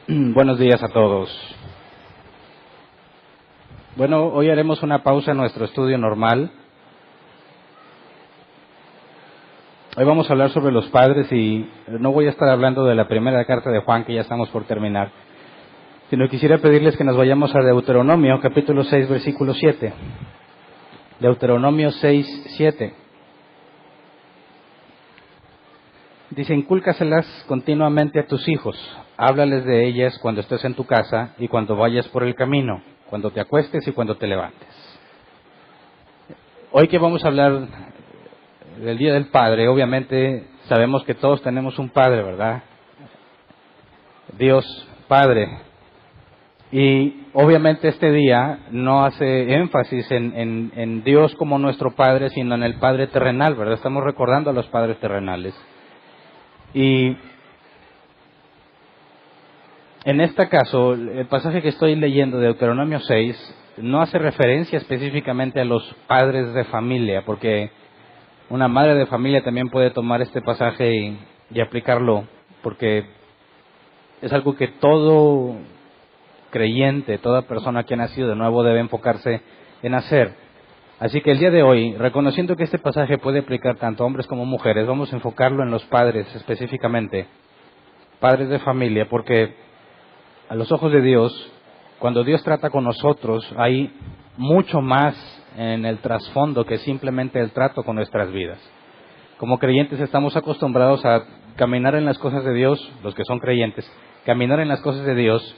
Buenos días a todos. Bueno, hoy haremos una pausa en nuestro estudio normal. Hoy vamos a hablar sobre los padres y no voy a estar hablando de la primera carta de Juan, que ya estamos por terminar, sino quisiera pedirles que nos vayamos a Deuteronomio, capítulo 6, versículo 7. Deuteronomio 6, 7. Dice: incúlcaselas continuamente a tus hijos, háblales de ellas cuando estés en tu casa y cuando vayas por el camino, cuando te acuestes y cuando te levantes. Hoy que vamos a hablar del Día del Padre, obviamente sabemos que todos tenemos un Padre, ¿verdad? Dios Padre. Y obviamente este día no hace énfasis en Dios como nuestro Padre, sino en el Padre terrenal, ¿verdad? Estamos recordando a los padres terrenales. Y en este caso, el pasaje que estoy leyendo de Deuteronomio 6 no hace referencia específicamente a los padres de familia, porque una madre de familia también puede tomar este pasaje y aplicarlo, porque es algo que todo creyente, toda persona que ha nacido de nuevo debe enfocarse en hacer. Así que el día de hoy, reconociendo que este pasaje puede aplicar tanto a hombres como mujeres, vamos a enfocarlo en los padres específicamente, padres de familia, porque a los ojos de Dios, cuando Dios trata con nosotros, hay mucho más en el trasfondo que simplemente el trato con nuestras vidas. Como creyentes estamos acostumbrados a caminar en las cosas de Dios, los que son creyentes, caminar en las cosas de Dios,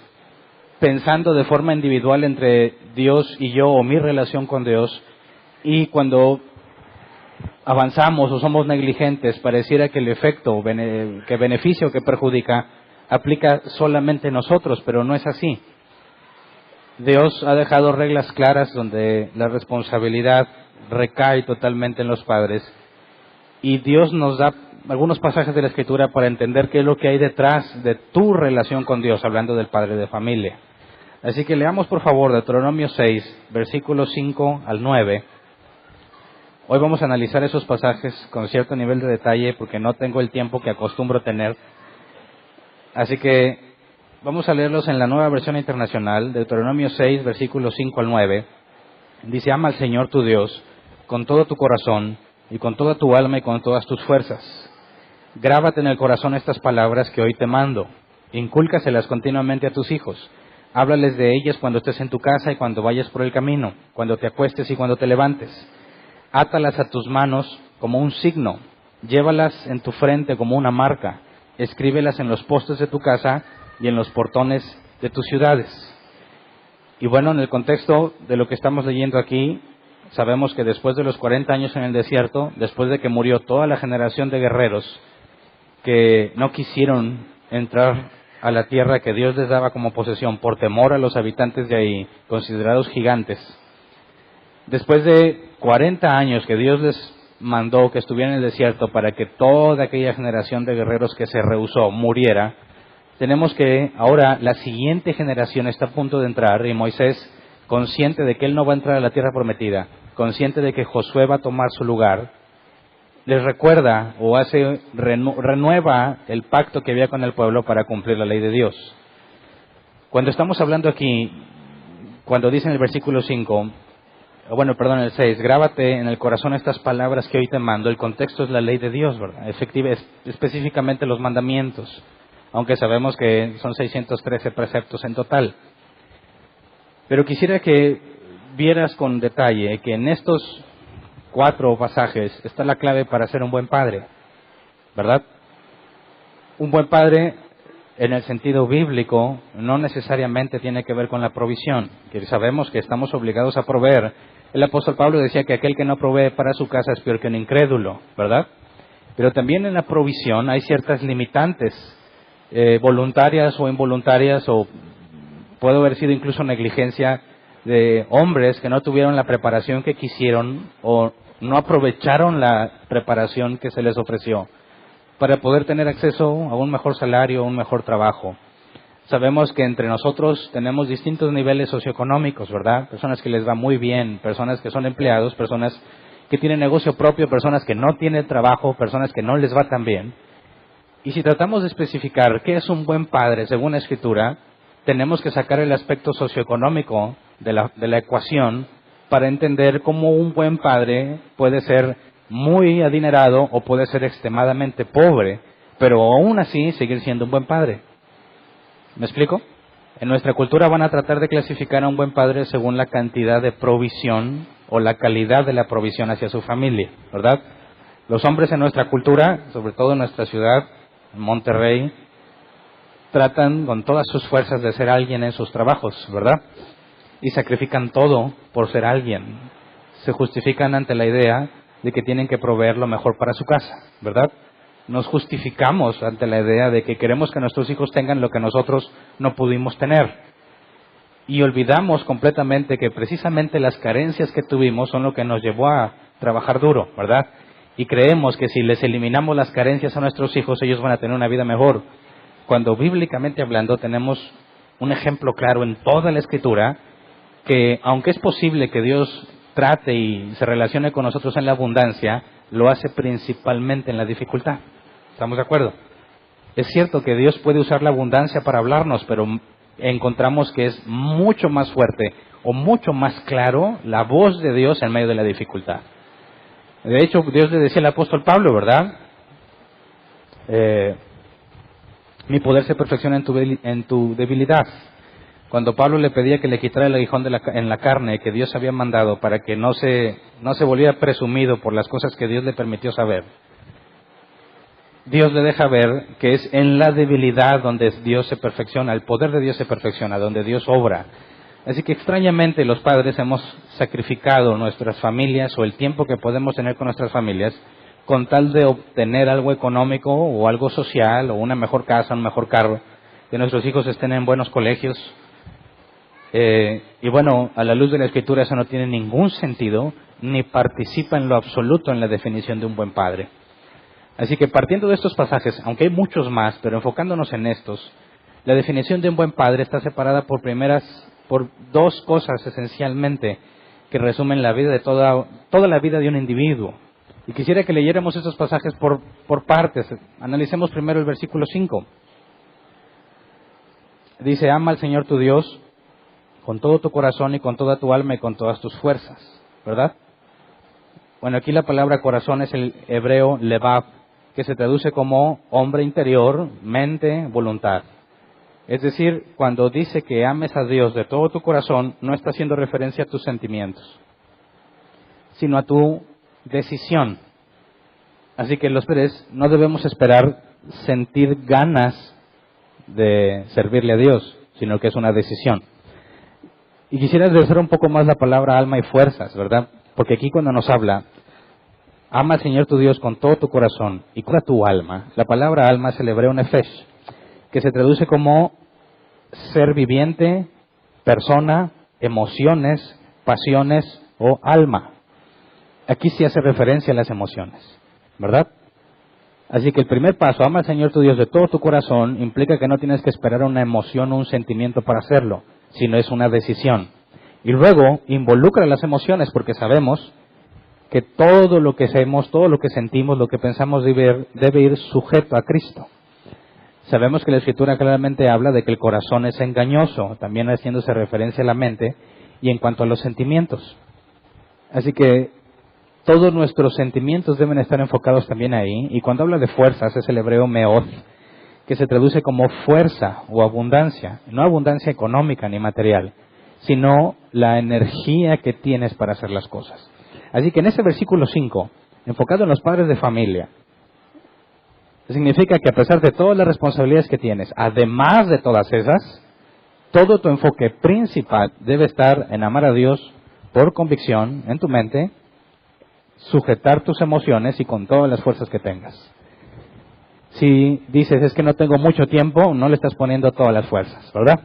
pensando de forma individual entre Dios y yo, o mi relación con Dios, y cuando avanzamos o somos negligentes, pareciera que el efecto, que beneficia o que perjudica, aplica solamente a nosotros, pero no es así. Dios ha dejado reglas claras donde la responsabilidad recae totalmente en los padres, y Dios nos da algunos pasajes de la Escritura para entender qué es lo que hay detrás de tu relación con Dios, hablando del padre de familia. Así que leamos por favor Deuteronomio 6, versículos 5 al 9. Hoy vamos a analizar esos pasajes con cierto nivel de detalle porque no tengo el tiempo que acostumbro tener. Así que vamos a leerlos en la Nueva Versión Internacional, Deuteronomio 6, versículos 5 al 9. Dice: ama al Señor tu Dios con todo tu corazón y con toda tu alma y con todas tus fuerzas. Grábate en el corazón estas palabras que hoy te mando. Incúlcaselas continuamente a tus hijos. Háblales de ellas cuando estés en tu casa y cuando vayas por el camino, cuando te acuestes y cuando te levantes. Átalas a tus manos como un signo, llévalas en tu frente como una marca, escríbelas en los postes de tu casa y en los portones de tus ciudades. Y bueno, en el contexto de lo que estamos leyendo aquí, sabemos que después de los 40 años en el desierto, después de que murió toda la generación de guerreros que no quisieron entrar a la tierra que Dios les daba como posesión por temor a los habitantes de ahí, considerados gigantes, después de 40 años que Dios les mandó que estuvieran en el desierto para que toda aquella generación de guerreros que se rehusó muriera, tenemos que ahora la siguiente generación está a punto de entrar, y Moisés, consciente de que él no va a entrar a la tierra prometida, consciente de que Josué va a tomar su lugar, les recuerda o renueva el pacto que había con el pueblo para cumplir la ley de Dios. Cuando estamos hablando aquí, cuando dice en el versículo 5, el 6, grábate en el corazón estas palabras que hoy te mando, el contexto es la ley de Dios, ¿verdad? Específicamente los mandamientos, aunque sabemos que son 613 preceptos en total. Pero quisiera que vieras con detalle que en estos 4 pasajes está la clave para ser un buen padre, ¿verdad? Un buen padre, en el sentido bíblico, no necesariamente tiene que ver con la provisión, que sabemos que estamos obligados a proveer. El apóstol Pablo decía que aquel que no provee para su casa es peor que un incrédulo, ¿verdad? Pero también en la provisión hay ciertas limitantes, voluntarias o involuntarias, o puede haber sido incluso negligencia de hombres que no tuvieron la preparación que quisieron o no aprovecharon la preparación que se les ofreció para poder tener acceso a un mejor salario, a un mejor trabajo. Sabemos que entre nosotros tenemos distintos niveles socioeconómicos, ¿verdad? Personas que les va muy bien, personas que son empleados, personas que tienen negocio propio, personas que no tienen trabajo, personas que no les va tan bien. Y si tratamos de especificar qué es un buen padre según la Escritura, tenemos que sacar el aspecto socioeconómico de la ecuación para entender cómo un buen padre puede ser muy adinerado o puede ser extremadamente pobre, pero aún así seguir siendo un buen padre. ¿Me explico? En nuestra cultura van a tratar de clasificar a un buen padre según la cantidad de provisión o la calidad de la provisión hacia su familia, ¿verdad? Los hombres en nuestra cultura, sobre todo en nuestra ciudad, en Monterrey, tratan con todas sus fuerzas de ser alguien en sus trabajos, ¿verdad? Y sacrifican todo por ser alguien. Se justifican ante la idea de que tienen que proveer lo mejor para su casa, ¿verdad? Nos justificamos ante la idea de que queremos que nuestros hijos tengan lo que nosotros no pudimos tener. Y olvidamos completamente que precisamente las carencias que tuvimos son lo que nos llevó a trabajar duro, ¿verdad? Y creemos que si les eliminamos las carencias a nuestros hijos, ellos van a tener una vida mejor. Cuando bíblicamente hablando tenemos un ejemplo claro en toda la Escritura, que aunque es posible que Dios trate y se relacione con nosotros en la abundancia, lo hace principalmente en la dificultad. ¿Estamos de acuerdo? Es cierto que Dios puede usar la abundancia para hablarnos, pero encontramos que es mucho más fuerte o mucho más claro la voz de Dios en medio de la dificultad. De hecho, Dios le decía al apóstol Pablo, ¿verdad? Mi poder se perfecciona en tu debilidad. Cuando Pablo le pedía que le quitara el aguijón en la carne que Dios había mandado para que no se volviera presumido por las cosas que Dios le permitió saber, Dios le deja ver que es en la debilidad donde Dios se perfecciona, el poder de Dios se perfecciona, donde Dios obra. Así que extrañamente los padres hemos sacrificado nuestras familias o el tiempo que podemos tener con nuestras familias con tal de obtener algo económico o algo social o una mejor casa, un mejor carro, que nuestros hijos estén en buenos colegios. Y bueno, a la luz de la Escritura eso no tiene ningún sentido ni participa en lo absoluto en la definición de un buen padre. Así que partiendo de estos pasajes, aunque hay muchos más, pero enfocándonos en estos, la definición de un buen padre está separada por dos cosas esencialmente que resumen la vida de toda la vida de un individuo. Y quisiera que leyéramos estos pasajes por partes. Analicemos primero el versículo 5. Dice, ama al Señor tu Dios con todo tu corazón y con toda tu alma y con todas tus fuerzas, ¿verdad? Bueno, aquí la palabra corazón es el hebreo levav, que se traduce como hombre interior, mente, voluntad. Es decir, cuando dice que ames a Dios de todo tu corazón, no está haciendo referencia a tus sentimientos, sino a tu decisión. Así que los padres no debemos esperar sentir ganas de servirle a Dios, sino que es una decisión. Y quisiera aderezar un poco más la palabra alma y fuerzas, ¿verdad? Porque aquí cuando nos habla, ama al Señor tu Dios con todo tu corazón y con toda tu alma. La palabra alma es el hebreo nefesh, que se traduce como ser viviente, persona, emociones, pasiones o alma. Aquí sí hace referencia a las emociones, ¿verdad? Así que el primer paso, ama al Señor tu Dios de todo tu corazón, implica que no tienes que esperar una emoción o un sentimiento para hacerlo, sino es una decisión. Y luego involucra las emociones porque sabemos que todo lo que hacemos, todo lo que sentimos, lo que pensamos debe ir sujeto a Cristo. Sabemos que la Escritura claramente habla de que el corazón es engañoso, también haciéndose referencia a la mente, y en cuanto a los sentimientos. Así que todos nuestros sentimientos deben estar enfocados también ahí, y cuando habla de fuerzas es el hebreo meoth, que se traduce como fuerza o abundancia, no abundancia económica ni material, sino la energía que tienes para hacer las cosas. Así que en ese versículo 5, enfocado en los padres de familia, significa que a pesar de todas las responsabilidades que tienes, además de todas esas, todo tu enfoque principal debe estar en amar a Dios por convicción en tu mente, sujetar tus emociones y con todas las fuerzas que tengas. Si dices, es que no tengo mucho tiempo, no le estás poniendo todas las fuerzas, ¿verdad?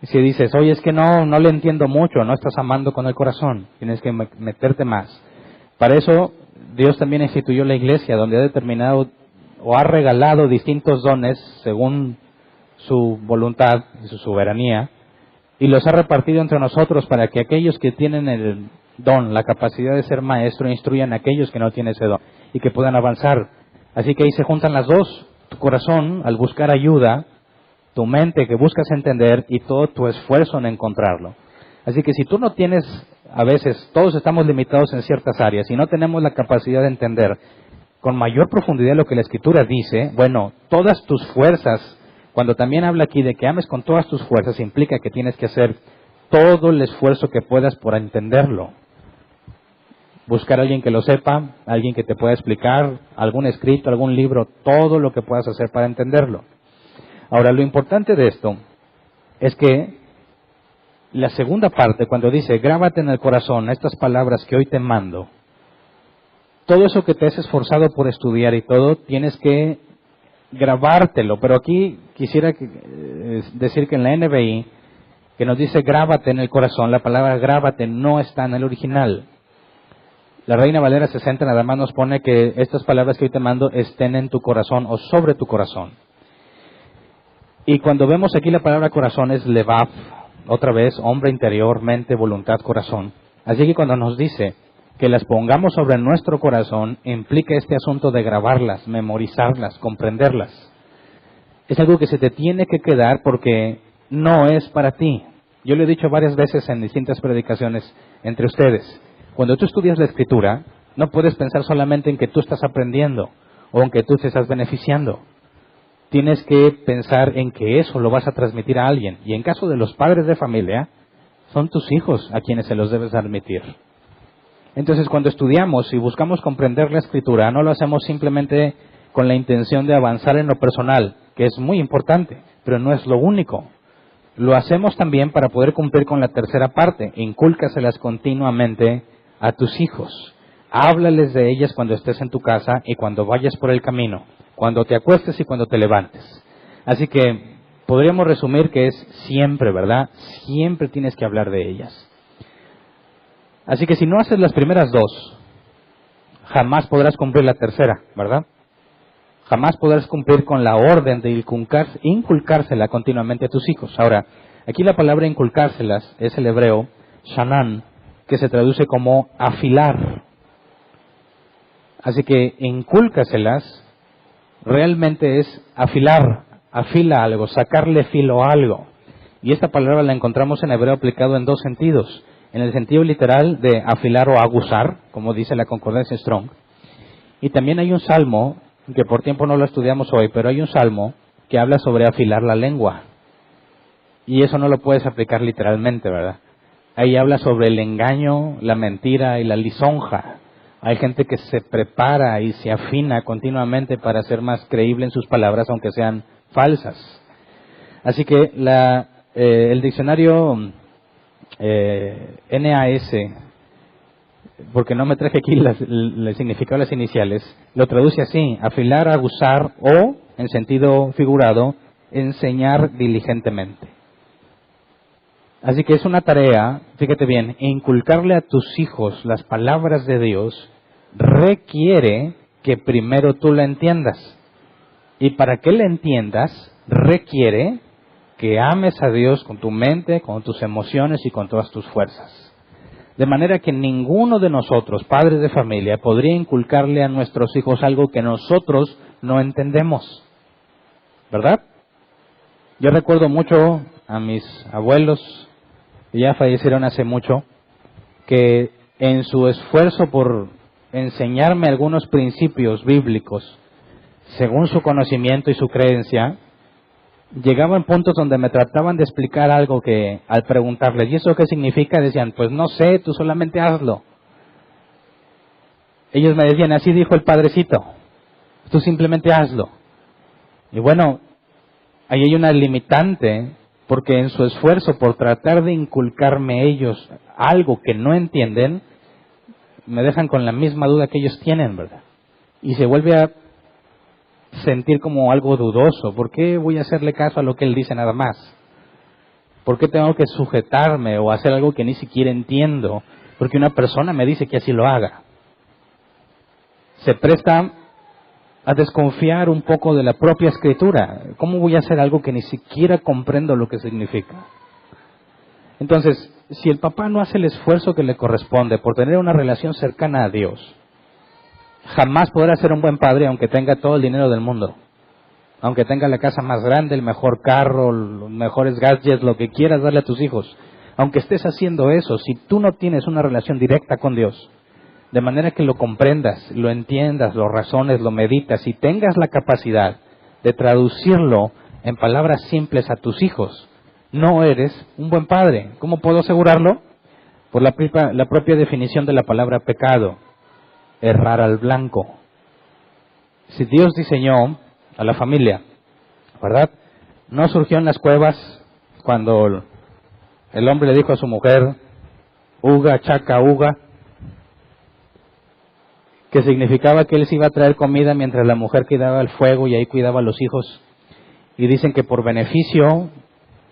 Y si dices, oye, es que no le entiendo mucho, no estás amando con el corazón, tienes que meterte más. Para eso, Dios también instituyó la iglesia, donde ha determinado o ha regalado distintos dones según su voluntad y su soberanía, y los ha repartido entre nosotros para que aquellos que tienen el don, la capacidad de ser maestro, instruyan a aquellos que no tienen ese don y que puedan avanzar. Así que ahí se juntan las dos. tu corazón al buscar ayuda, tu mente que buscas entender y todo tu esfuerzo en encontrarlo. Así que si tú no tienes, a veces todos estamos limitados en ciertas áreas y no tenemos la capacidad de entender con mayor profundidad lo que la Escritura dice, bueno, todas tus fuerzas, cuando también habla aquí de que ames con todas tus fuerzas, implica que tienes que hacer todo el esfuerzo que puedas por entenderlo. Buscar a alguien que lo sepa, alguien que te pueda explicar, algún escrito, algún libro, todo lo que puedas hacer para entenderlo. Ahora, lo importante de esto es que la segunda parte, cuando dice, grábate en el corazón estas palabras que hoy te mando, todo eso que te has esforzado por estudiar y todo, tienes que grabártelo. Pero aquí quisiera decir que en la NBI, que nos dice grábate en el corazón, la palabra grábate no está en el original. La Reina Valera 60 nada más nos pone que estas palabras que hoy te mando estén en tu corazón o sobre tu corazón. Y cuando vemos aquí la palabra corazón es levav, otra vez, hombre interior, mente, voluntad, corazón. Así que cuando nos dice que las pongamos sobre nuestro corazón, implica este asunto de grabarlas, memorizarlas, comprenderlas. Es algo que se te tiene que quedar porque no es para ti. Yo lo he dicho varias veces en distintas predicaciones entre ustedes. Cuando tú estudias la Escritura, no puedes pensar solamente en que tú estás aprendiendo o en que tú te estás beneficiando. Tienes que pensar en que eso lo vas a transmitir a alguien. Y en caso de los padres de familia, son tus hijos a quienes se los debes transmitir. Entonces, cuando estudiamos y buscamos comprender la Escritura, no lo hacemos simplemente con la intención de avanzar en lo personal, que es muy importante, pero no es lo único. Lo hacemos también para poder cumplir con la tercera parte. Incúlcaselas continuamente a tus hijos. Háblales de ellas cuando estés en tu casa y cuando vayas por el camino, cuando te acuestes y cuando te levantes. Así que podríamos resumir que es siempre, ¿verdad? Siempre tienes que hablar de ellas. Así que si no haces las primeras dos, jamás podrás cumplir la tercera, ¿verdad? Jamás podrás cumplir con la orden de inculcársela continuamente a tus hijos. Ahora, aquí la palabra inculcárselas es el hebreo shanan, que se traduce como afilar. Así que incúlcaselas realmente es afilar, afila algo, sacarle filo a algo. Y esta palabra la encontramos en hebreo aplicado en dos sentidos. En el sentido literal de afilar o aguzar, como dice la concordancia Strong. Y también hay un salmo, que por tiempo no lo estudiamos hoy, pero hay un salmo que habla sobre afilar la lengua. Y eso no lo puedes aplicar literalmente, ¿verdad? Ahí habla sobre el engaño, la mentira y la lisonja. Hay gente que se prepara y se afina continuamente para ser más creíble en sus palabras, aunque sean falsas. Así que el diccionario NAS, porque no me traje aquí el significado de las iniciales, lo traduce así: afilar, aguzar o, en sentido figurado, enseñar diligentemente. Así que es una tarea, fíjate bien, inculcarle a tus hijos las palabras de Dios requiere que primero tú la entiendas. Y para que la entiendas, requiere que ames a Dios con tu mente, con tus emociones y con todas tus fuerzas. De manera que ninguno de nosotros, padres de familia, podría inculcarle a nuestros hijos algo que nosotros no entendemos. ¿Verdad? Yo recuerdo mucho a mis abuelos, que ya fallecieron hace mucho, que en su esfuerzo por enseñarme algunos principios bíblicos, según su conocimiento y su creencia, llegaban puntos donde me trataban de explicar algo que, al preguntarles, ¿y eso qué significa? Decían, pues no sé, tú solamente hazlo. Ellos me decían, así dijo el Padrecito, tú simplemente hazlo. Y bueno, ahí hay una limitante, porque en su esfuerzo por tratar de inculcarme ellos algo que no entienden, me dejan con la misma duda que ellos tienen, ¿verdad? Y se vuelve a sentir como algo dudoso. ¿Por qué voy a hacerle caso a lo que él dice nada más? ¿Por qué tengo que sujetarme o hacer algo que ni siquiera entiendo? Porque una persona me dice que así lo haga. Se presta a desconfiar un poco de la propia Escritura. ¿Cómo voy a hacer algo que ni siquiera comprendo lo que significa? Entonces, si el papá no hace el esfuerzo que le corresponde por tener una relación cercana a Dios, jamás podrá ser un buen padre aunque tenga todo el dinero del mundo. Aunque tenga la casa más grande, el mejor carro, los mejores gadgets, lo que quieras darle a tus hijos. Aunque estés haciendo eso, si tú no tienes una relación directa con Dios, de manera que lo comprendas, lo entiendas, lo razones, lo meditas y tengas la capacidad de traducirlo en palabras simples a tus hijos, no eres un buen padre. ¿Cómo puedo asegurarlo? Por la propia definición de la palabra pecado, errar al blanco. Si Dios diseñó a la familia, ¿verdad? No surgió en las cuevas cuando el hombre le dijo a su mujer, uga, chaca, uga, que significaba que él se iba a traer comida mientras la mujer cuidaba el fuego y ahí cuidaba a los hijos. Y dicen que por beneficio,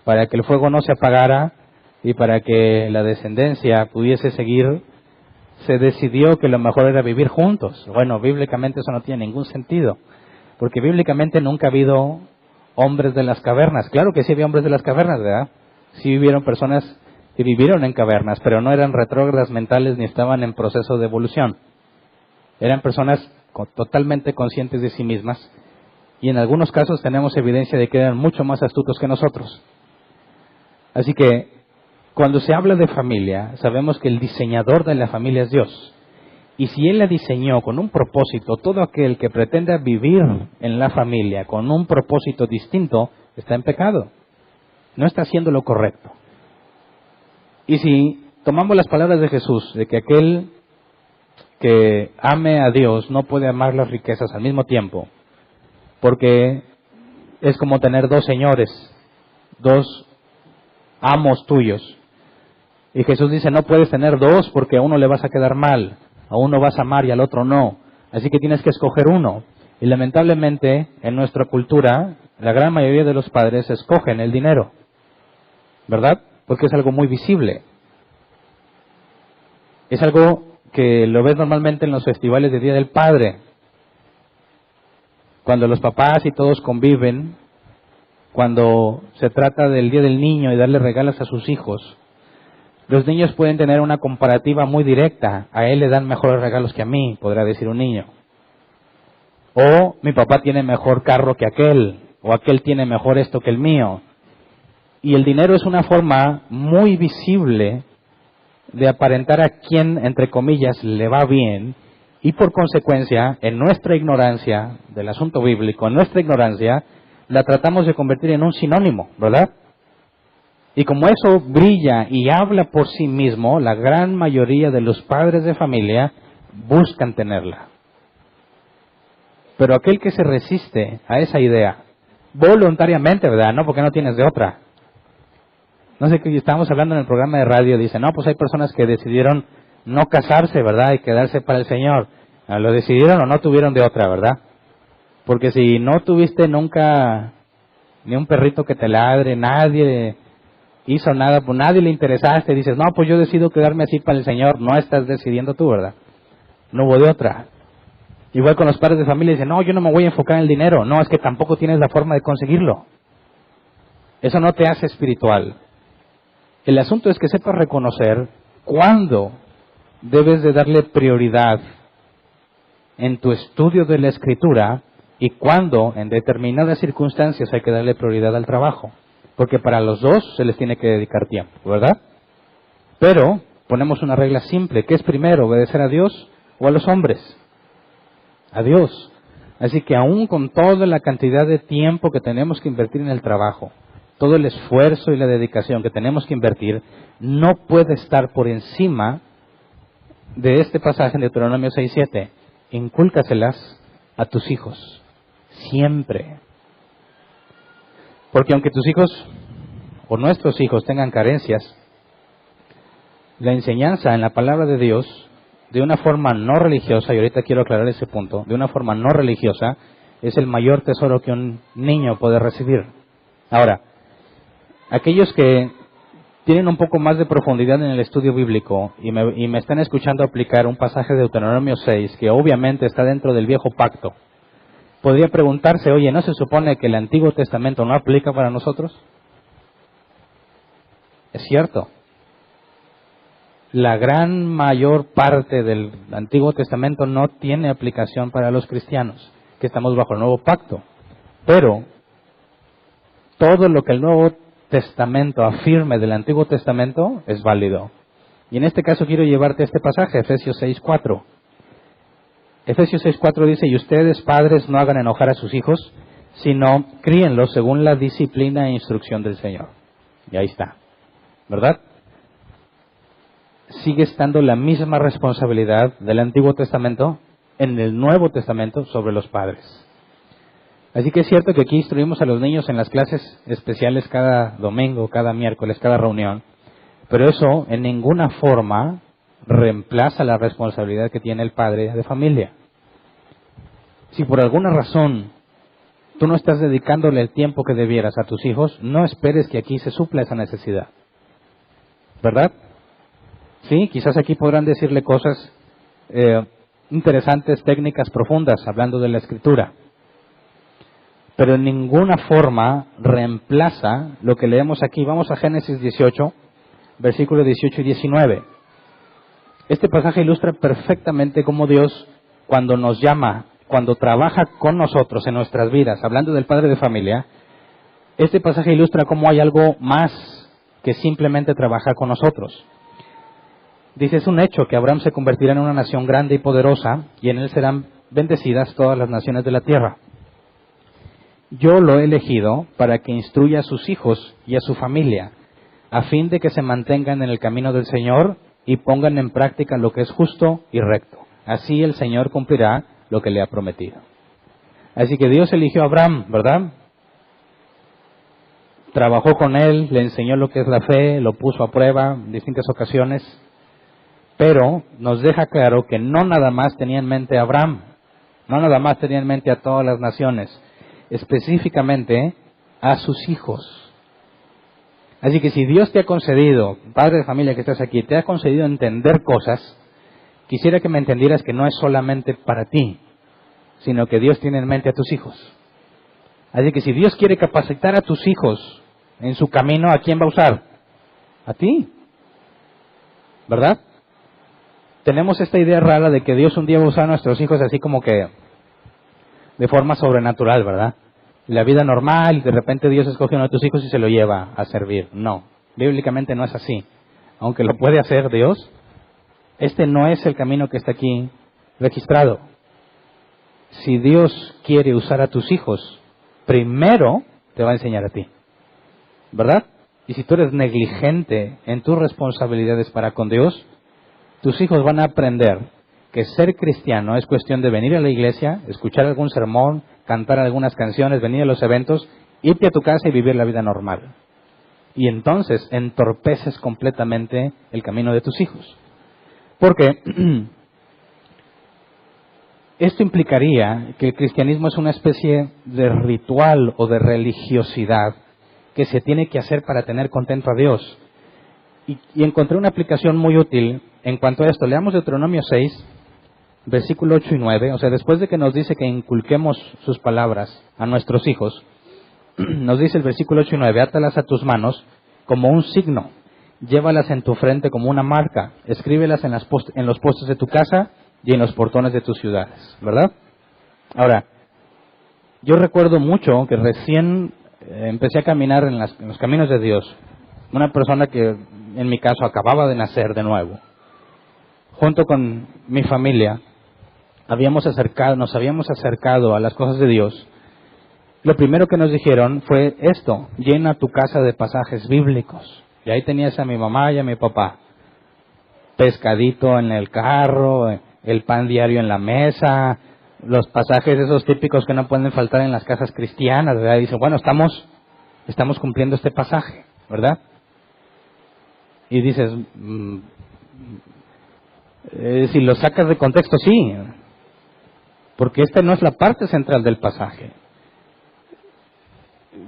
para que el fuego no se apagara y para que la descendencia pudiese seguir, se decidió que lo mejor era vivir juntos. Bueno, bíblicamente eso no tiene ningún sentido, porque bíblicamente nunca ha habido hombres de las cavernas. Claro que sí había hombres de las cavernas, ¿verdad? Sí vivieron personas que vivieron en cavernas, pero no eran retrógradas mentales ni estaban en proceso de evolución. Eran personas totalmente conscientes de sí mismas y en algunos casos tenemos evidencia de que eran mucho más astutos que nosotros. Así que cuando se habla de familia, sabemos que el diseñador de la familia es Dios. Y si Él la diseñó con un propósito, todo aquel que pretenda vivir en la familia con un propósito distinto, está en pecado. No está haciendo lo correcto. Y si tomamos las palabras de Jesús, de que aquel que ame a Dios no puede amar las riquezas al mismo tiempo, porque es como tener dos señores, dos amos tuyos. Y Jesús dice, no puedes tener dos porque a uno le vas a quedar mal, a uno vas a amar y al otro no. Así que tienes que escoger uno. Y lamentablemente, en nuestra cultura, la gran mayoría de los padres escogen el dinero, ¿verdad? Porque es algo muy visible. Es algo que lo ves normalmente en los festivales de Día del Padre. Cuando los papás y todos conviven, cuando se trata del Día del Niño y darle regalos a sus hijos, los niños pueden tener una comparativa muy directa. A él le dan mejores regalos que a mí, podrá decir un niño. O mi papá tiene mejor carro que aquel, o aquel tiene mejor esto que el mío. Y el dinero es una forma muy visible de aparentar a quien, entre comillas, le va bien, y por consecuencia, en nuestra ignorancia del asunto bíblico, en nuestra ignorancia, la tratamos de convertir en un sinónimo, ¿verdad? Y como eso brilla y habla por sí mismo, la gran mayoría de los padres de familia buscan tenerla. Pero aquel que se resiste a esa idea, voluntariamente, ¿verdad? No porque no tienes de otra. No sé, que estábamos hablando en el programa de radio, dice, no, pues hay personas que decidieron no casarse, ¿verdad? Y quedarse para el Señor. Lo decidieron o no tuvieron de otra, ¿verdad? Porque si no tuviste nunca ni un perrito que te ladre, nadie hizo nada, pues nadie le interesaste, dices, no, pues yo decido quedarme así para el Señor, no estás decidiendo tú, ¿verdad? No hubo de otra. Igual con los padres de familia, dicen, no, yo no me voy a enfocar en el dinero, no, es que tampoco tienes la forma de conseguirlo. Eso no te hace espiritual. El asunto es que sepas reconocer cuándo debes de darle prioridad en tu estudio de la Escritura y cuándo en determinadas circunstancias hay que darle prioridad al trabajo. Porque para los dos se les tiene que dedicar tiempo, ¿verdad? Pero ponemos una regla simple, ¿qué es primero, obedecer a Dios o a los hombres? A Dios. Así que aún con toda la cantidad de tiempo que tenemos que invertir en el trabajo, todo el esfuerzo y la dedicación que tenemos que invertir, no puede estar por encima de este pasaje en Deuteronomio 6:7. Incúlcaselas a tus hijos, siempre. Porque aunque tus hijos o nuestros hijos tengan carencias, la enseñanza en la palabra de Dios, de una forma no religiosa, y ahorita quiero aclarar ese punto, de una forma no religiosa, es el mayor tesoro que un niño puede recibir. Ahora, aquellos que tienen un poco más de profundidad en el estudio bíblico y me están escuchando aplicar un pasaje de Deuteronomio 6, que obviamente está dentro del viejo pacto, podría preguntarse, oye, ¿no se supone que el Antiguo Testamento no aplica para nosotros? Es cierto. La gran mayor parte del Antiguo Testamento no tiene aplicación para los cristianos, que estamos bajo el nuevo pacto. Pero todo lo que el Nuevo Testamento afirme del Antiguo Testamento es válido. Y en este caso quiero llevarte a este pasaje, Efesios 6:4. Efesios 6:4 dice, y ustedes, padres, no hagan enojar a sus hijos, sino críenlos según la disciplina e instrucción del Señor. Y ahí está, ¿verdad? Sigue estando la misma responsabilidad del Antiguo Testamento en el Nuevo Testamento sobre los padres. Así que es cierto que aquí instruimos a los niños en las clases especiales cada domingo, cada miércoles, cada reunión, pero eso en ninguna forma reemplaza la responsabilidad que tiene el padre de familia. Si por alguna razón tú no estás dedicándole el tiempo que debieras a tus hijos, no esperes que aquí se supla esa necesidad, ¿verdad? Sí, quizás aquí podrán decirle cosas interesantes, técnicas, profundas, hablando de la Escritura, pero en ninguna forma reemplaza lo que leemos aquí. Vamos a Génesis 18, versículos 18 y 19. Este pasaje ilustra perfectamente cómo Dios, cuando nos llama, cuando trabaja con nosotros en nuestras vidas, hablando del padre de familia, este pasaje ilustra cómo hay algo más que simplemente trabajar con nosotros. Dice, es un hecho que Abraham se convertirá en una nación grande y poderosa, y en él serán bendecidas todas las naciones de la tierra. Yo lo he elegido para que instruya a sus hijos y a su familia, a fin de que se mantengan en el camino del Señor y pongan en práctica lo que es justo y recto. Así el Señor cumplirá lo que le ha prometido. Así que Dios eligió a Abraham, ¿verdad? Trabajó con él, le enseñó lo que es la fe, lo puso a prueba en distintas ocasiones, pero nos deja claro que no nada más tenía en mente a Abraham, no nada más tenía en mente a todas las naciones, específicamente a sus hijos. Así que si Dios te ha concedido, padre de familia que estás aquí, te ha concedido entender cosas, quisiera que me entendieras que no es solamente para ti, sino que Dios tiene en mente a tus hijos. Así que si Dios quiere capacitar a tus hijos en su camino, ¿a quién va a usar? A ti, ¿verdad? Tenemos esta idea rara de que Dios un día va a usar a nuestros hijos así como que de forma sobrenatural, ¿verdad? La vida normal, y de repente Dios escoge a uno de tus hijos y se lo lleva a servir. No, bíblicamente no es así. Aunque lo puede hacer Dios, este no es el camino que está aquí registrado. Si Dios quiere usar a tus hijos, primero te va a enseñar a ti, ¿verdad? Y si tú eres negligente en tus responsabilidades para con Dios, tus hijos van a aprender que ser cristiano es cuestión de venir a la iglesia, escuchar algún sermón, cantar algunas canciones, venir a los eventos, irte a tu casa y vivir la vida normal. Y entonces entorpeces completamente el camino de tus hijos. Porque esto implicaría que el cristianismo es una especie de ritual o de religiosidad que se tiene que hacer para tener contento a Dios. Y encontré una aplicación muy útil en cuanto a esto. Leamos Deuteronomio 6, versículo 8 y 9. O sea, después de que nos dice que inculquemos sus palabras a nuestros hijos, nos dice el versículo 8 y 9, átalas a tus manos como un signo, llévalas en tu frente como una marca, escríbelas en los postes de tu casa y en los portones de tus ciudades, ¿verdad? Ahora, yo recuerdo mucho que recién empecé a caminar en los caminos de Dios, una persona que en mi caso acababa de nacer de nuevo, junto con mi familia, nos habíamos acercado a las cosas de Dios. Lo primero que nos dijeron fue esto: llena tu casa de pasajes bíblicos. Y ahí tenías a mi mamá y a mi papá, pescadito en el carro, el pan diario en la mesa, los pasajes esos típicos que no pueden faltar en las casas cristianas, ¿verdad? Y dicen, bueno, estamos cumpliendo este pasaje, ¿verdad? Y dices, si lo sacas de contexto, sí, porque esta no es la parte central del pasaje.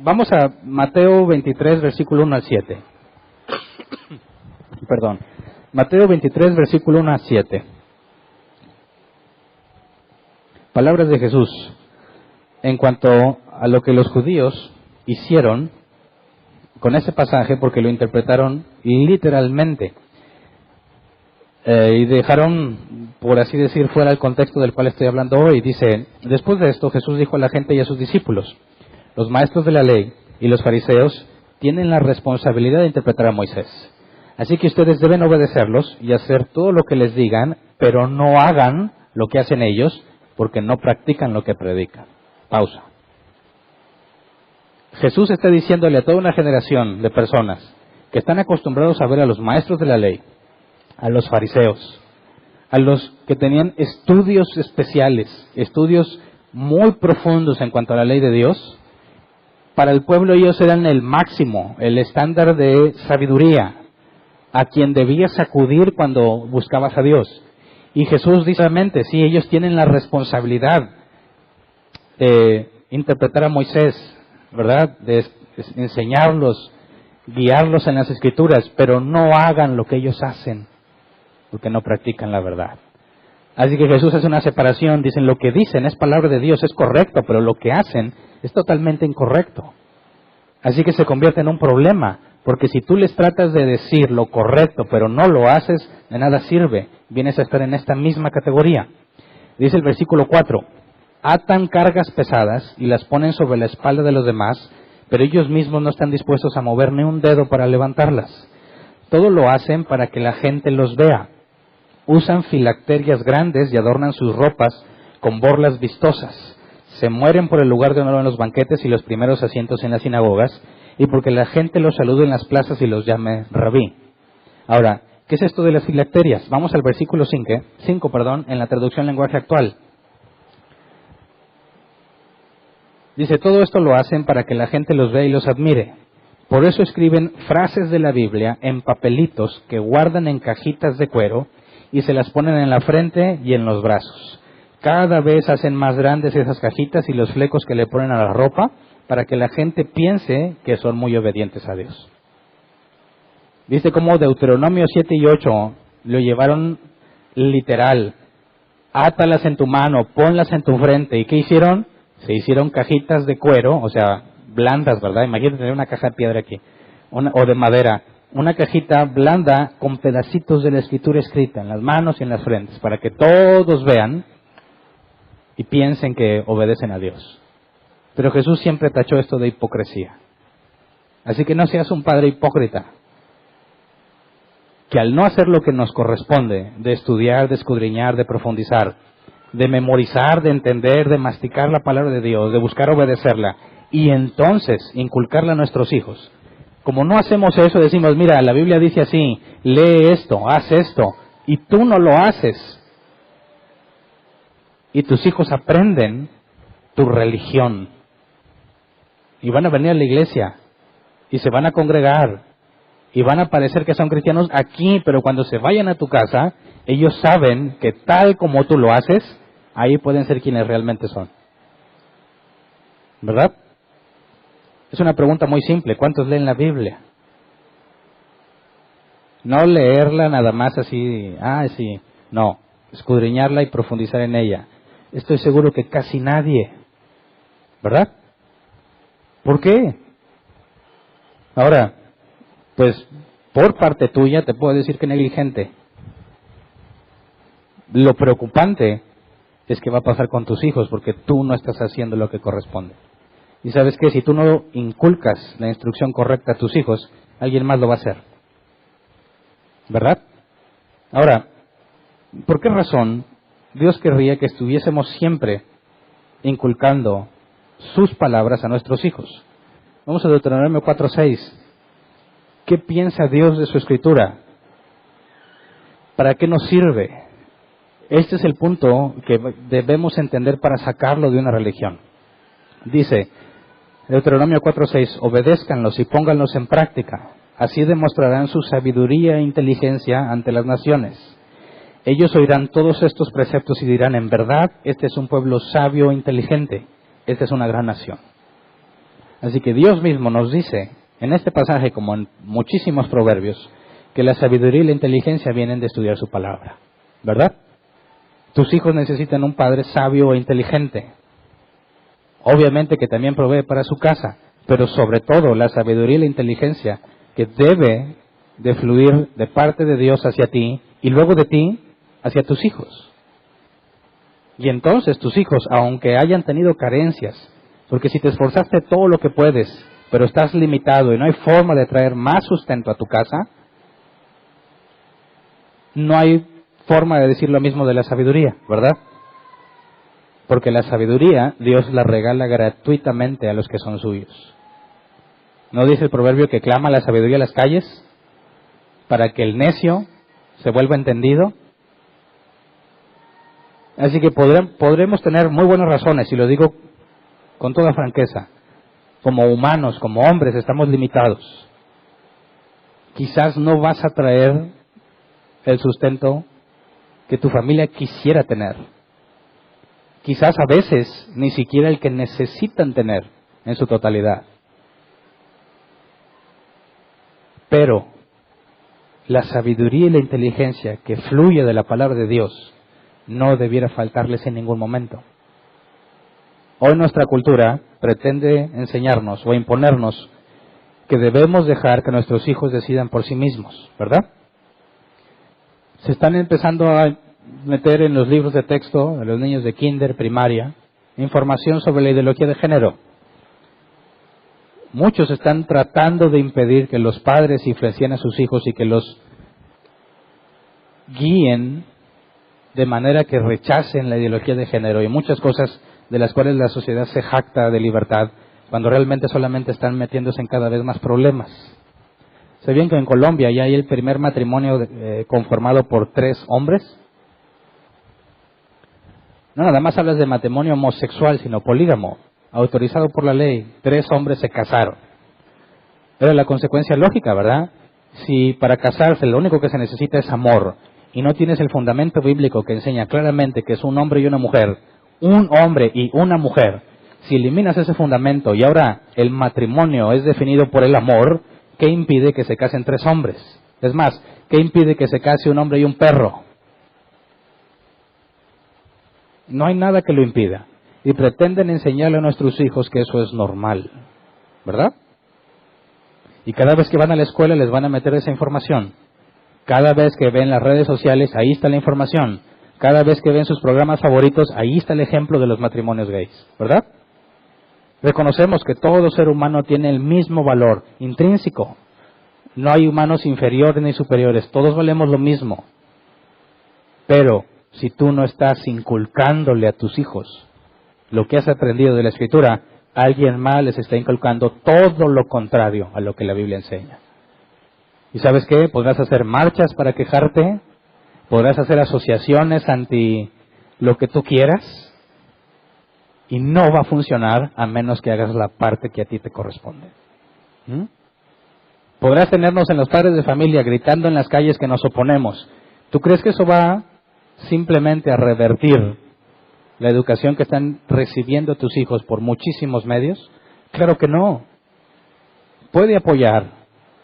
Vamos a Mateo 23, versículo 1 al 7. Perdón. Mateo 23, versículo 1 al 7. Palabras de Jesús en cuanto a lo que los judíos hicieron con ese pasaje, porque lo interpretaron literalmente y dejaron, por así decir, fuera el contexto del cual estoy hablando hoy. Dice, después de esto Jesús dijo a la gente y a sus discípulos, los maestros de la ley y los fariseos tienen la responsabilidad de interpretar a Moisés. Así que ustedes deben obedecerlos y hacer todo lo que les digan, pero no hagan lo que hacen ellos, porque no practican lo que predican. Pausa. Jesús está diciéndole a toda una generación de personas que están acostumbrados a ver a los maestros de la ley, a los fariseos, a los que tenían estudios especiales, estudios muy profundos en cuanto a la ley de Dios. Para el pueblo ellos eran el máximo, el estándar de sabiduría, a quien debías acudir cuando buscabas a Dios. Y Jesús dice realmente, sí, ellos tienen la responsabilidad de interpretar a Moisés, ¿verdad? De enseñarlos, guiarlos en las Escrituras, pero no hagan lo que ellos hacen, porque no practican la verdad. Así que Jesús hace una separación, dicen lo que dicen es palabra de Dios, es correcto, pero lo que hacen es totalmente incorrecto. Así que se convierte en un problema, porque si tú les tratas de decir lo correcto, pero no lo haces, de nada sirve, vienes a estar en esta misma categoría. Dice el versículo 4, atan cargas pesadas y las ponen sobre la espalda de los demás, pero ellos mismos no están dispuestos a mover ni un dedo para levantarlas. Todo lo hacen para que la gente los vea. Usan filacterias grandes y adornan sus ropas con borlas vistosas. Se mueren por el lugar de honor en los banquetes y los primeros asientos en las sinagogas, y porque la gente los salude en las plazas y los llame rabí. Ahora, ¿qué es esto de las filacterias? Vamos al versículo 5, en la traducción lenguaje actual. Dice, todo esto lo hacen para que la gente los vea y los admire. Por eso escriben frases de la Biblia en papelitos que guardan en cajitas de cuero y se las ponen en la frente y en los brazos. Cada vez hacen más grandes esas cajitas y los flecos que le ponen a la ropa para que la gente piense que son muy obedientes a Dios. ¿Viste cómo Deuteronomio 7 y 8 lo llevaron literal? Átalas en tu mano, ponlas en tu frente. ¿Y qué hicieron? Se hicieron cajitas de cuero, o sea, blandas, ¿verdad? Imagínate tener una caja de piedra aquí, o de madera. Una cajita blanda con pedacitos de la Escritura escrita en las manos y en las frentes, para que todos vean y piensen que obedecen a Dios. Pero Jesús siempre tachó esto de hipocresía. Así que no seas un padre hipócrita, que al no hacer lo que nos corresponde, de estudiar, de escudriñar, de profundizar, de memorizar, de entender, de masticar la palabra de Dios, de buscar obedecerla, y entonces inculcarla a nuestros hijos. Como no hacemos eso, decimos, mira, la Biblia dice así, lee esto, haz esto, y tú no lo haces. Y tus hijos aprenden tu religión. Y van a venir a la iglesia, y se van a congregar, y van a parecer que son cristianos aquí, pero cuando se vayan a tu casa, ellos saben que tal como tú lo haces, ahí pueden ser quienes realmente son. ¿Verdad? Es una pregunta muy simple. ¿Cuántos leen la Biblia? No leerla nada más así, sí. No, escudriñarla y profundizar en ella. Estoy seguro que casi nadie. ¿Verdad? ¿Por qué? Ahora, pues por parte tuya te puedo decir que negligente. Lo preocupante es que va a pasar con tus hijos porque tú no estás haciendo lo que corresponde. Y sabes que si tú no inculcas la instrucción correcta a tus hijos, alguien más lo va a hacer. ¿Verdad? Ahora, ¿por qué razón Dios querría que estuviésemos siempre inculcando sus palabras a nuestros hijos? Vamos a Deuteronomio 4:6. ¿Qué piensa Dios de su escritura? ¿Para qué nos sirve? Este es el punto que debemos entender para sacarlo de una religión. Dice, Deuteronomio 4:6, obedézcanlos y pónganlos en práctica. Así demostrarán su sabiduría e inteligencia ante las naciones. Ellos oirán todos estos preceptos y dirán, en verdad, este es un pueblo sabio e inteligente. Esta es una gran nación. Así que Dios mismo nos dice, en este pasaje como en muchísimos proverbios, que la sabiduría y la inteligencia vienen de estudiar su palabra. ¿Verdad? Tus hijos necesitan un padre sabio e inteligente. Obviamente que también provee para su casa, pero sobre todo la sabiduría y la inteligencia que debe de fluir de parte de Dios hacia ti y luego de ti hacia tus hijos. Y entonces tus hijos, aunque hayan tenido carencias, Porque si te esforzaste todo lo que puedes, pero estás limitado y no hay forma de traer más sustento a tu casa, no hay forma de decir lo mismo de la sabiduría, ¿verdad? Porque la sabiduría Dios la regala gratuitamente a los que son suyos. ¿No dice el proverbio que clama la sabiduría a las calles para que el necio se vuelva entendido? Así que podremos tener muy buenas razones, y lo digo con toda franqueza. Como humanos, como hombres, estamos limitados. Quizás no vas a traer el sustento que tu familia quisiera tener. Quizás a veces ni siquiera el que necesitan tener en su totalidad. Pero la sabiduría y la inteligencia que fluye de la palabra de Dios no debiera faltarles en ningún momento. Hoy nuestra cultura pretende enseñarnos o imponernos que debemos dejar que nuestros hijos decidan por sí mismos, ¿verdad? Se están empezando a meter en los libros de texto de los niños de kinder, primaria, información sobre la ideología de género. Muchos están tratando de impedir que los padres influencien a sus hijos y que los guíen de manera que rechacen la ideología de género y muchas cosas de las cuales la sociedad se jacta de libertad, cuando realmente solamente están metiéndose en cada vez más problemas. ¿Sabían que en Colombia ya hay el primer matrimonio conformado por 3 hombres? No nada más hablas de matrimonio homosexual, sino polígamo, autorizado por la ley. 3 hombres se casaron. Era la consecuencia lógica, ¿verdad? Si para casarse lo único que se necesita es amor, y no tienes el fundamento bíblico que enseña claramente que es un hombre y una mujer, un hombre y una mujer, si eliminas ese fundamento y ahora el matrimonio es definido por el amor, ¿qué impide que se casen 3 hombres? Es más, ¿qué impide que se case un hombre y un perro? No hay nada que lo impida. Y pretenden enseñarle a nuestros hijos que eso es normal, ¿verdad? Y cada vez que van a la escuela les van a meter esa información. Cada vez que ven las redes sociales, ahí está la información. Cada vez que ven sus programas favoritos, ahí está el ejemplo de los matrimonios gays, ¿verdad? Reconocemos que todo ser humano tiene el mismo valor intrínseco. No hay humanos inferiores ni superiores, todos valemos lo mismo. Pero si tú no estás inculcándole a tus hijos lo que has aprendido de la Escritura, alguien más les está inculcando todo lo contrario a lo que la Biblia enseña. ¿Y sabes qué? Podrás hacer marchas para quejarte, podrás hacer asociaciones anti lo que tú quieras, y no va a funcionar a menos que hagas la parte que a ti te corresponde. Podrás tenernos en los padres de familia gritando en las calles que nos oponemos. ¿Tú crees que eso va simplemente a revertir la educación que están recibiendo tus hijos por muchísimos medios? Claro que no. Puede apoyar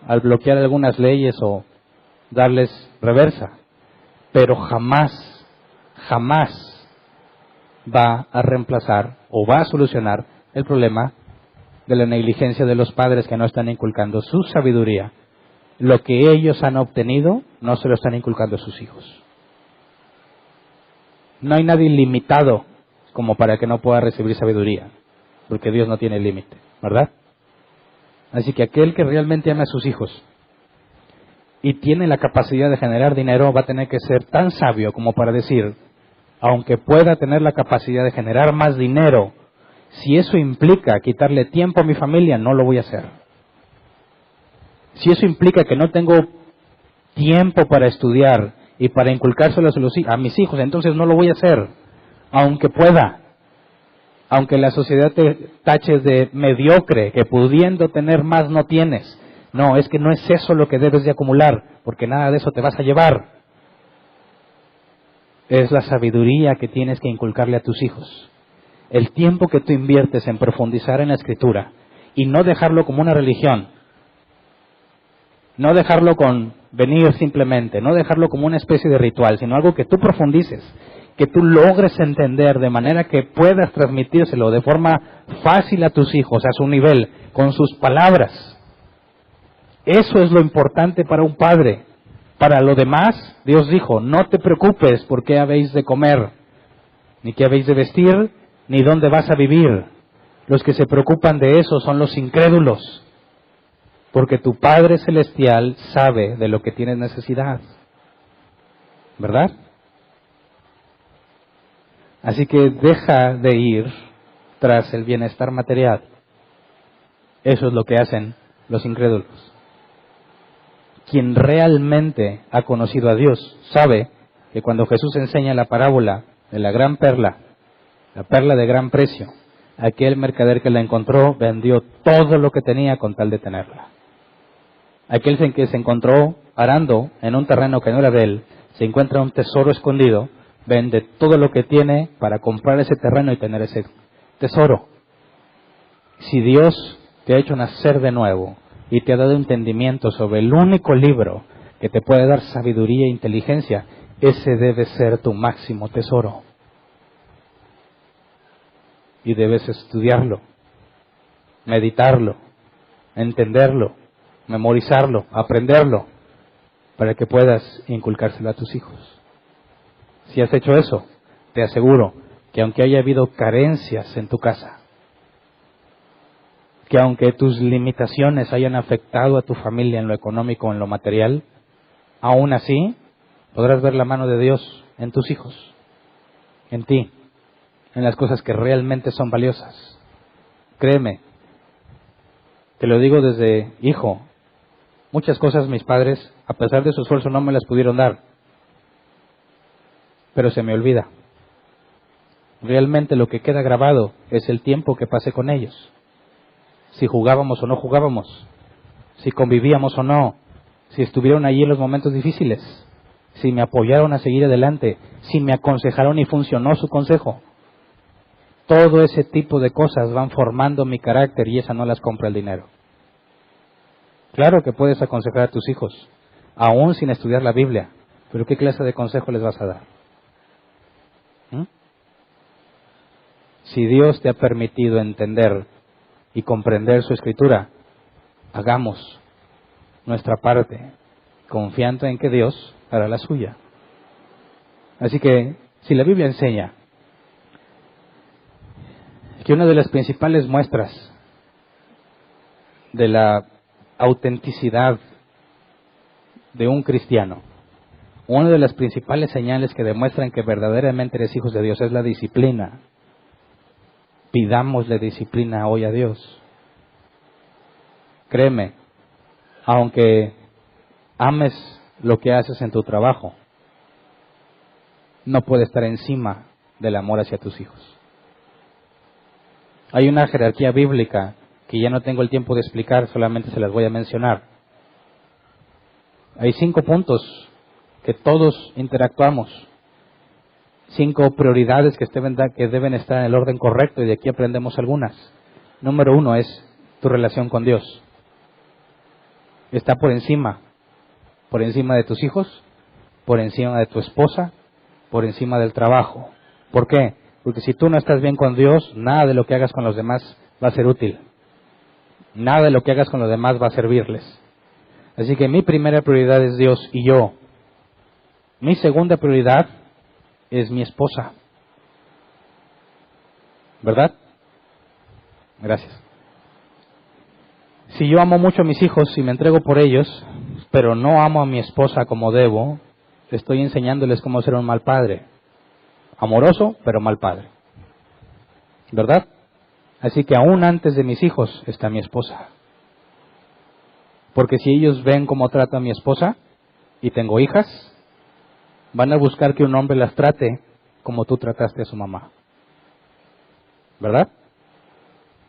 al bloquear algunas leyes o darles reversa, pero jamás va a reemplazar o va a solucionar el problema de la negligencia de los padres que no están inculcando su sabiduría. Lo que ellos han obtenido no se lo están inculcando a sus hijos. No hay nadie limitado como para que no pueda recibir sabiduría, porque Dios no tiene límite, ¿verdad? Así que aquel que realmente ama a sus hijos y tiene la capacidad de generar dinero va a tener que ser tan sabio como para decir, aunque pueda tener la capacidad de generar más dinero, si eso implica quitarle tiempo a mi familia, no lo voy a hacer. Si eso implica que no tengo tiempo para estudiar y para inculcárselo a mis hijos, entonces no lo voy a hacer, aunque pueda. Aunque la sociedad te taches de mediocre, que pudiendo tener más no tienes. No, es que no es eso lo que debes de acumular, porque nada de eso te vas a llevar. Es la sabiduría que tienes que inculcarle a tus hijos. El tiempo que tú inviertes en profundizar en la Escritura y no dejarlo como una religión. No dejarlo con venir simplemente, no dejarlo como una especie de ritual, sino algo que tú profundices, que tú logres entender de manera que puedas transmitírselo de forma fácil a tus hijos, a su nivel, con sus palabras. Eso es lo importante para un padre. Para lo demás, Dios dijo, no te preocupes por qué habéis de comer, ni qué habéis de vestir, ni dónde vas a vivir. Los que se preocupan de eso son los incrédulos, porque tu Padre Celestial sabe de lo que tienes necesidad, ¿verdad? Así que deja de ir tras el bienestar material. Eso es lo que hacen los incrédulos. Quien realmente ha conocido a Dios sabe que cuando Jesús enseña la parábola de la gran perla, la perla de gran precio, aquel mercader que la encontró vendió todo lo que tenía con tal de tenerla. Aquel que se encontró arando en un terreno que no era de él, se encuentra un tesoro escondido, vende todo lo que tiene para comprar ese terreno y tener ese tesoro. Si Dios te ha hecho nacer de nuevo y te ha dado entendimiento sobre el único libro que te puede dar sabiduría e inteligencia, ese debe ser tu máximo tesoro. Y debes estudiarlo, meditarlo, entenderlo, memorizarlo, aprenderlo, para que puedas inculcárselo a tus hijos. Si has hecho eso, te aseguro que aunque haya habido carencias en tu casa, que aunque tus limitaciones hayan afectado a tu familia en lo económico o en lo material, aún así podrás ver la mano de Dios en tus hijos, en ti, en las cosas que realmente son valiosas. Créeme, te lo digo desde hijo, muchas cosas mis padres, a pesar de su esfuerzo, no me las pudieron dar, pero se me olvida. Realmente lo que queda grabado es el tiempo que pasé con ellos. Si jugábamos o no jugábamos, si convivíamos o no, si estuvieron allí en los momentos difíciles, si me apoyaron a seguir adelante, si me aconsejaron y funcionó su consejo. Todo ese tipo de cosas van formando mi carácter y esa no las compra el dinero. Claro que puedes aconsejar a tus hijos, aún sin estudiar la Biblia, pero ¿qué clase de consejo les vas a dar? Si Dios te ha permitido entender y comprender su Escritura, hagamos nuestra parte, confiando en que Dios hará la suya. Así que, si la Biblia enseña que una de las principales muestras de la autenticidad de un cristiano, una de las principales señales que demuestran que verdaderamente eres hijos de Dios es la disciplina, pidámosle disciplina hoy a Dios. Créeme, aunque ames lo que haces en tu trabajo, no puede estar encima del amor hacia tus hijos. Hay una jerarquía bíblica que ya no tengo el tiempo de explicar, solamente se las voy a mencionar. Hay 5 puntos que todos interactuamos, 5 prioridades que deben estar en el orden correcto, y de aquí aprendemos algunas. Número 1 es tu relación con Dios. Está por encima de tus hijos, por encima de tu esposa, por encima del trabajo. ¿Por qué? Porque si tú no estás bien con Dios, nada de lo que hagas con los demás va a ser útil. Nada de lo que hagas con los demás va a servirles. Así que mi primera prioridad es Dios y yo. Mi segunda prioridad es mi esposa. ¿Verdad? Gracias. Si yo amo mucho a mis hijos y me entrego por ellos, pero no amo a mi esposa como debo, estoy enseñándoles cómo ser un mal padre. Amoroso, pero mal padre. ¿Verdad? Así que aún antes de mis hijos está mi esposa. Porque si ellos ven cómo trato a mi esposa, y tengo hijas, van a buscar que un hombre las trate como tú trataste a su mamá. ¿Verdad?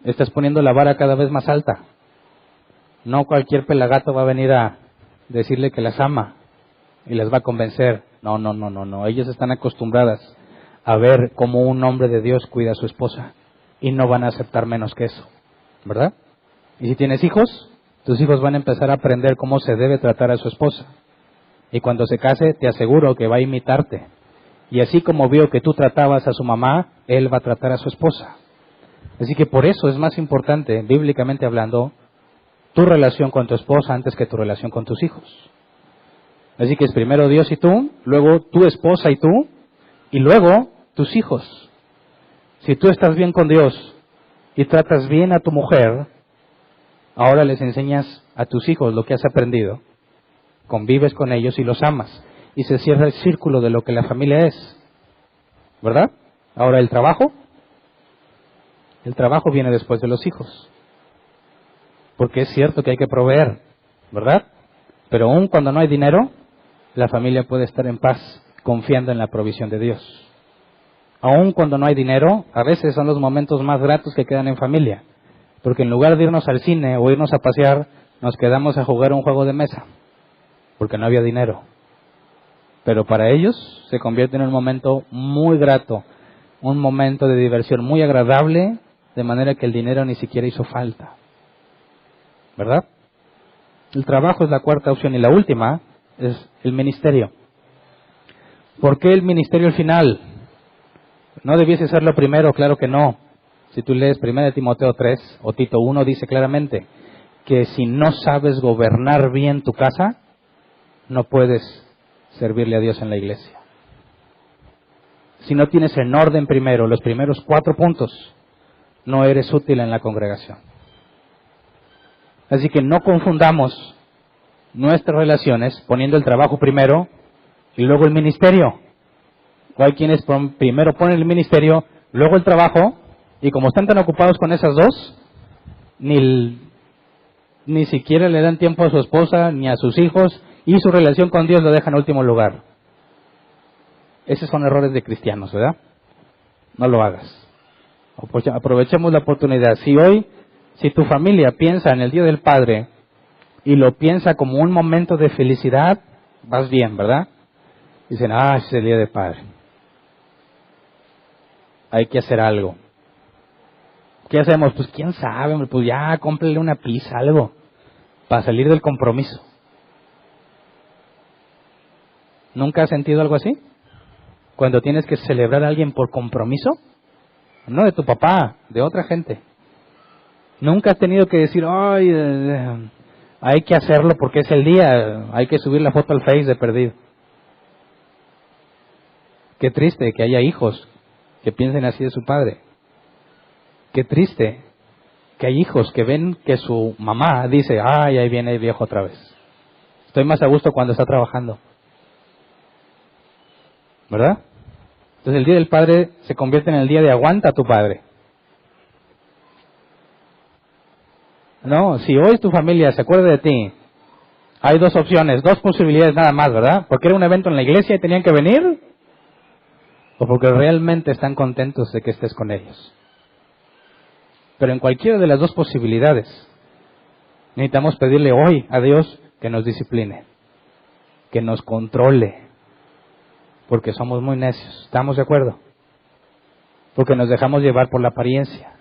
Estás poniendo la vara cada vez más alta. No cualquier pelagato va a venir a decirle que las ama y las va a convencer. No. Ellas están acostumbradas a ver cómo un hombre de Dios cuida a su esposa y no van a aceptar menos que eso. ¿Verdad? Y si tienes hijos, tus hijos van a empezar a aprender cómo se debe tratar a su esposa. Y cuando se case, te aseguro que va a imitarte. Y así como vio que tú tratabas a su mamá, él va a tratar a su esposa. Así que por eso es más importante, bíblicamente hablando, tu relación con tu esposa antes que tu relación con tus hijos. Así que es primero Dios y tú, luego tu esposa y tú, y luego tus hijos. Si tú estás bien con Dios y tratas bien a tu mujer, ahora les enseñas a tus hijos lo que has aprendido, convives con ellos y los amas, y se cierra el círculo de lo que la familia es, ¿verdad? Ahora el trabajo viene después de los hijos, porque es cierto que hay que proveer, ¿verdad? Pero aun cuando no hay dinero, la familia puede estar en paz, confiando en la provisión de Dios. Aun cuando no hay dinero, a veces son los momentos más gratos que quedan en familia, porque en lugar de irnos al cine o irnos a pasear, nos quedamos a jugar un juego de mesa, porque no había dinero. Pero para ellos se convierte en un momento muy grato, un momento de diversión muy agradable, de manera que el dinero ni siquiera hizo falta, ¿verdad? El trabajo es la cuarta opción, y la última es el ministerio. ¿Por qué el ministerio al final? ¿No debiese ser lo primero? Claro que no. Si tú lees 1 Timoteo 3 o Tito 1, dice claramente que si no sabes gobernar bien tu casa, no puedes servirle a Dios en la iglesia. Si no tienes en orden primero los primeros 4 puntos, no eres útil en la congregación. Así que no confundamos nuestras relaciones poniendo el trabajo primero y luego el ministerio. O hay quienes primero ponen el ministerio, luego el trabajo, y como están tan ocupados con esas dos, ni siquiera le dan tiempo a su esposa ni a sus hijos, y su relación con Dios lo dejan en último lugar. Esos son errores de cristianos, ¿verdad? No lo hagas. Aprovechemos la oportunidad. Si tu familia piensa en el Día del Padre y lo piensa como un momento de felicidad, vas bien, ¿verdad? Dicen, es el Día del Padre. Hay que hacer algo. ¿Qué hacemos? Pues quién sabe, pues ya cómprale una pizza, algo, para salir del compromiso. ¿Nunca has sentido algo así? Cuando tienes que celebrar a alguien por compromiso, no de tu papá, de otra gente. Nunca has tenido que decir, hay que hacerlo porque es el día, hay que subir la foto al Face de perdido. Qué triste que haya hijos que piensen así de su padre. Qué triste que hay hijos que ven que su mamá dice, ahí viene el viejo otra vez. Estoy más a gusto cuando está trabajando, ¿verdad? Entonces el Día del Padre se convierte en el día de aguanta a tu padre. No, si hoy tu familia se acuerda de ti, hay 2 opciones, 2 posibilidades nada más, ¿verdad? Porque era un evento en la iglesia y tenían que venir, o porque realmente están contentos de que estés con ellos. Pero en cualquiera de las 2 posibilidades, necesitamos pedirle hoy a Dios que nos discipline, que nos controle, porque somos muy necios. ¿Estamos de acuerdo? Porque nos dejamos llevar por la apariencia,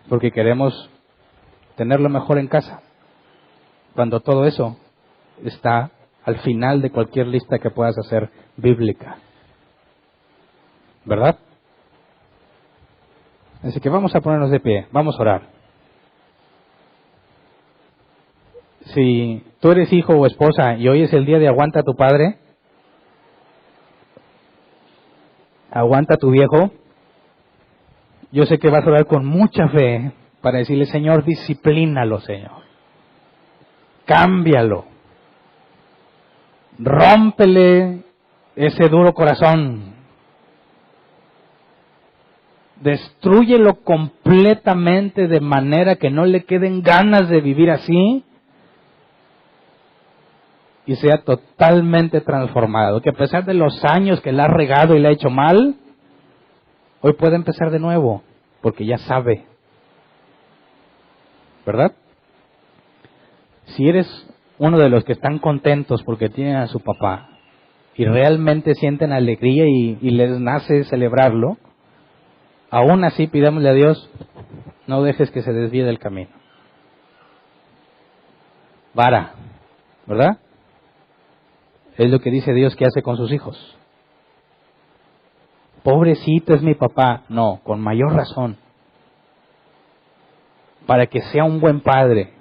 porque queremos tener lo mejor en casa, cuando todo eso está al final de cualquier lista que puedas hacer bíblica, ¿verdad? Así que vamos a ponernos de pie, vamos a orar. Si tú eres hijo o esposa y hoy es el día de aguanta a tu padre, aguanta a tu viejo, yo sé que vas a orar con mucha fe para decirle, Señor, disciplínalo, Señor. Cámbialo. Rómpele ese duro corazón. Destrúyelo completamente de manera que no le queden ganas de vivir así y sea totalmente transformado. Que a pesar de los años que le ha regado y le ha hecho mal, hoy puede empezar de nuevo, porque ya sabe, ¿verdad? Si eres uno de los que están contentos porque tienen a su papá y realmente sienten alegría y les nace celebrarlo, aún así pidámosle a Dios, no dejes que se desvíe del camino. Vara, ¿verdad? Es lo que dice Dios que hace con sus hijos. Pobrecito es mi papá. No, con mayor razón. Para que sea un buen padre.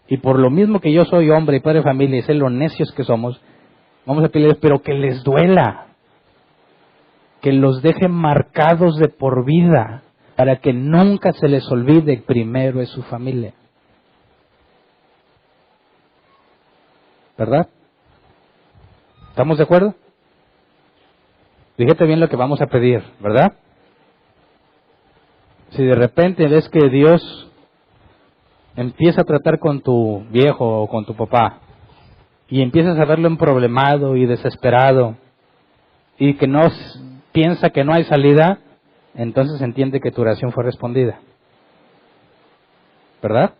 Y por lo mismo que yo soy hombre y padre de familia y sé lo necios que somos, vamos a pedirles, pero que les duela. que los deje marcados de por vida, para que nunca se les olvide, primero es su familia. ¿Verdad? ¿Estamos de acuerdo? Fíjate bien lo que vamos a pedir, ¿verdad? Si de repente ves que Dios empieza a tratar con tu viejo o con tu papá, y empiezas a verlo emproblemado y desesperado, y que no piensa que no hay salida, entonces entiende que tu oración fue respondida. ¿Verdad?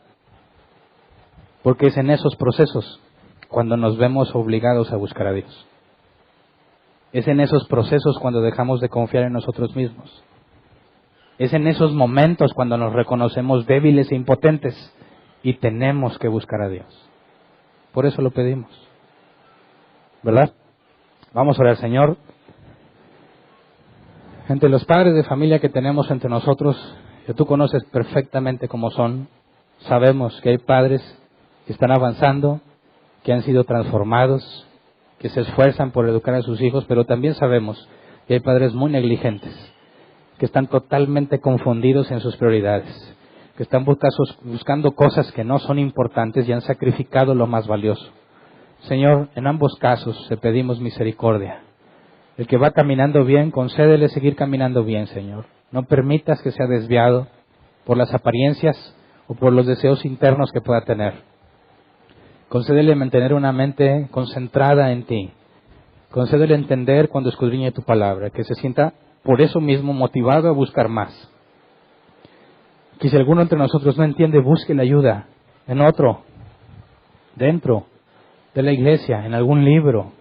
Porque es en esos procesos cuando nos vemos obligados a buscar a Dios. Es en esos procesos cuando dejamos de confiar en nosotros mismos. Es en esos momentos cuando nos reconocemos débiles e impotentes y tenemos que buscar a Dios. Por eso lo pedimos. ¿Verdad? Vamos a orar, Señor. Entre los padres de familia que tenemos entre nosotros, que tú conoces perfectamente cómo son, sabemos que hay padres que están avanzando, que han sido transformados, que se esfuerzan por educar a sus hijos, pero también sabemos que hay padres muy negligentes, que están totalmente confundidos en sus prioridades, que están buscando cosas que no son importantes y han sacrificado lo más valioso. Señor, en ambos casos te pedimos misericordia. El que va caminando bien, concédele seguir caminando bien, Señor. No permitas que sea desviado por las apariencias o por los deseos internos que pueda tener. Concédele mantener una mente concentrada en ti. Concédele entender cuando escudriñe tu palabra, que se sienta por eso mismo motivado a buscar más. Que si alguno entre nosotros no entiende, busque la ayuda en otro, dentro de la iglesia, en algún libro,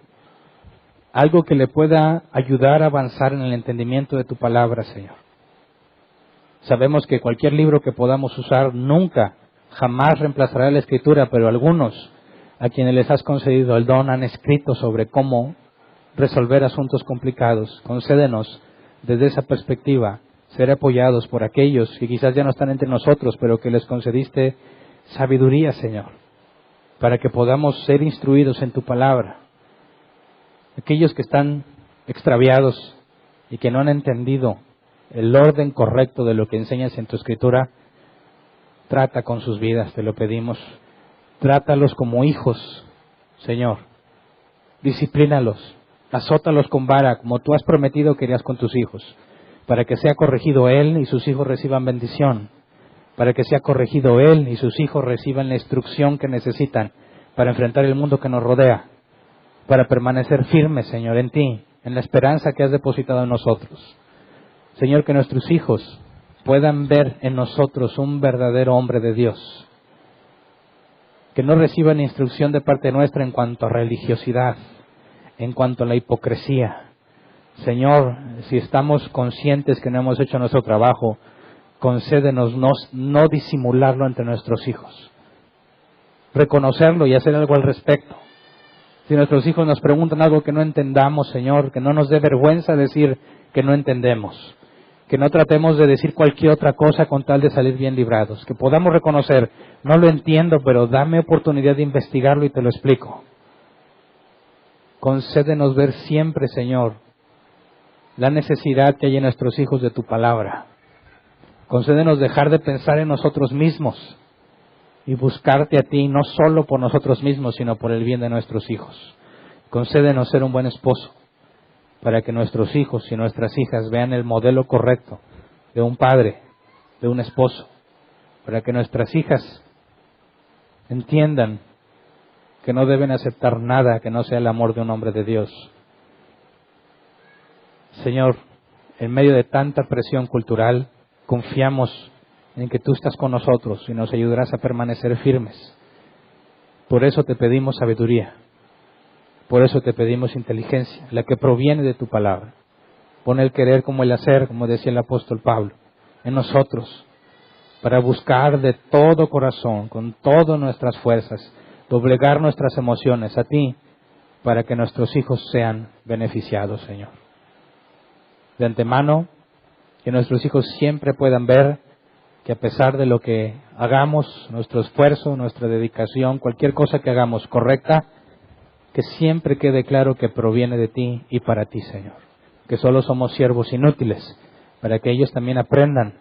algo que le pueda ayudar a avanzar en el entendimiento de tu palabra, Señor. Sabemos que cualquier libro que podamos usar nunca, jamás reemplazará la Escritura, pero algunos a quienes les has concedido el don han escrito sobre cómo resolver asuntos complicados. Concédenos desde esa perspectiva ser apoyados por aquellos que quizás ya no están entre nosotros, pero que les concediste sabiduría, Señor, para que podamos ser instruidos en tu palabra. Aquellos que están extraviados y que no han entendido el orden correcto de lo que enseñas en tu Escritura, trata con sus vidas, te lo pedimos. Trátalos como hijos, Señor. Disciplínalos, azótalos con vara, como tú has prometido que harías con tus hijos, para que sea corregido él y sus hijos reciban bendición, para que sea corregido él y sus hijos reciban la instrucción que necesitan para enfrentar el mundo que nos rodea, para permanecer firmes, Señor, en ti, en la esperanza que has depositado en nosotros. Señor, que nuestros hijos puedan ver en nosotros un verdadero hombre de Dios, que no reciban instrucción de parte nuestra en cuanto a religiosidad, en cuanto a la hipocresía. Señor, si estamos conscientes que no hemos hecho nuestro trabajo, concédenos no disimularlo ante nuestros hijos, reconocerlo y hacer algo al respecto. Si nuestros hijos nos preguntan algo que no entendamos, Señor, que no nos dé vergüenza decir que no entendemos, que no tratemos de decir cualquier otra cosa con tal de salir bien librados, que podamos reconocer, no lo entiendo, pero dame oportunidad de investigarlo y te lo explico. Concédenos ver siempre, Señor, la necesidad que hay en nuestros hijos de tu palabra. Concédenos dejar de pensar en nosotros mismos y buscarte a ti, no solo por nosotros mismos, sino por el bien de nuestros hijos. Concédenos ser un buen esposo, para que nuestros hijos y nuestras hijas vean el modelo correcto de un padre, de un esposo, para que nuestras hijas entiendan que no deben aceptar nada que no sea el amor de un hombre de Dios. Señor, en medio de tanta presión cultural, confiamos en que tú estás con nosotros y nos ayudarás a permanecer firmes. Por eso te pedimos sabiduría. Por eso te pedimos inteligencia, la que proviene de tu palabra. Pon el querer como el hacer, como decía el apóstol Pablo, en nosotros, para buscar de todo corazón, con todas nuestras fuerzas, doblegar nuestras emociones a ti, para que nuestros hijos sean beneficiados, Señor. De antemano, que nuestros hijos siempre puedan ver que a pesar de lo que hagamos, nuestro esfuerzo, nuestra dedicación, cualquier cosa que hagamos correcta, que siempre quede claro que proviene de ti y para ti, Señor. que solo somos siervos inútiles, para que ellos también aprendan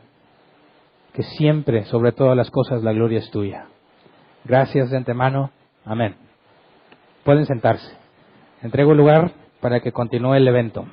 que siempre, sobre todas las cosas, la gloria es tuya. Gracias de antemano. Amén. Pueden sentarse. Entrego el lugar para que continúe el evento.